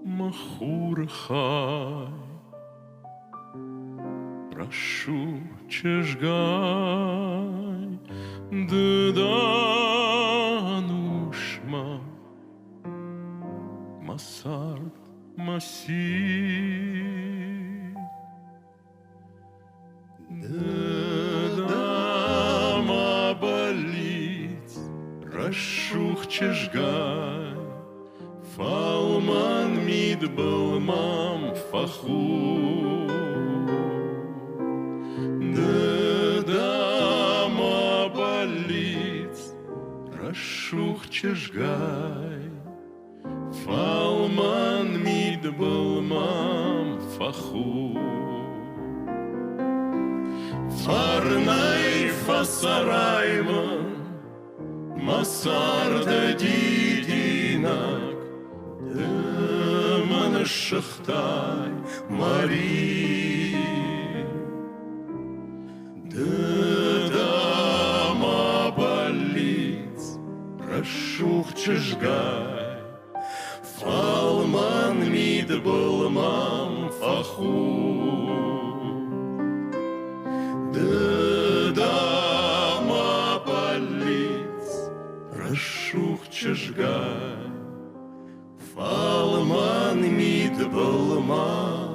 Махур хай, прошу чежгай, дыданушма, масарт маси. Дыдама болит, прошу чежгай, фалман мид был мам фаху. Дыдама болит, прошу чежгай, фалман мид был мам фаху. Фарнай фасарайман, масарда дидинак, дыман шахтай мари. Дыдама болит, прошу чежгай, фалман мид был мам фаху. Дыдама болит, прошу чежгай, фалман мид был мам.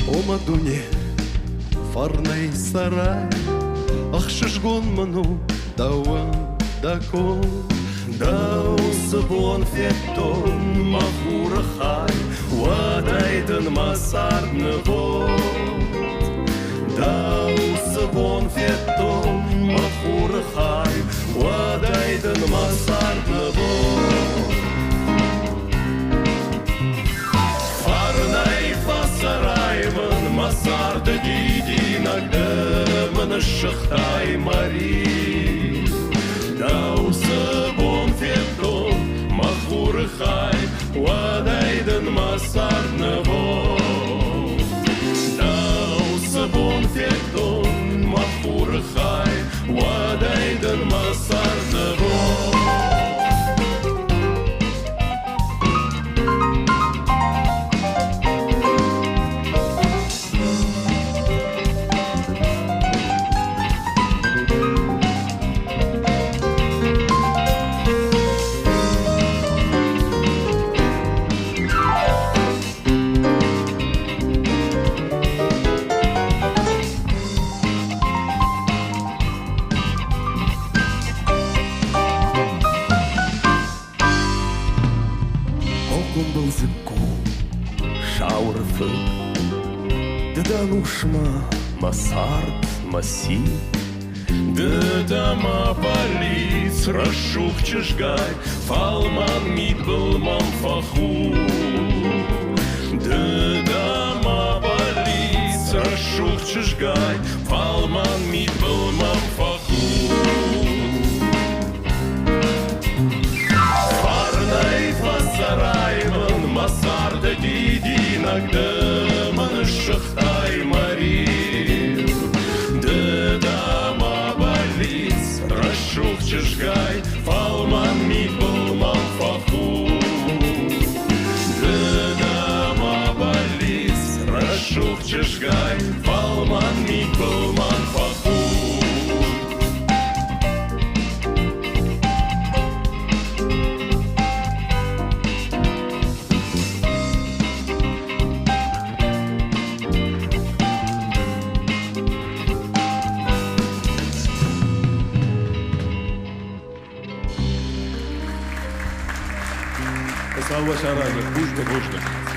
О Мадуне, фарнай сарай, ах шишгон ману, дауан дакон, Дау сабон феттон махура хай, уадайдан масарны вод. Дау сабон феттон махура хай, уадайдан масарны вод. Фарнай фасарайман, масарда дидинак, дыман шахтай мари. Дау сабон феттон махура хай, уадайдан масарны вод. Дау сабон феттон махура хай, уадайдан масарны вод. был зыбку, шаурфы, Дыданушма, масарт, маси. Дыдама полиц, рашух чешгай, фалман мид был мамфаху. Дыдама полиц, рашух чешгай, фалман мид был мамфаху. Фарнай фасарайман, масарда дидинак, дыман шахтай мари. Рашух чешгай, фалман мид был мамфаху. Дыдама болит, рашух чешгай, фалман мид был мамфаху. Salva Şarabı, Bujda Bujda.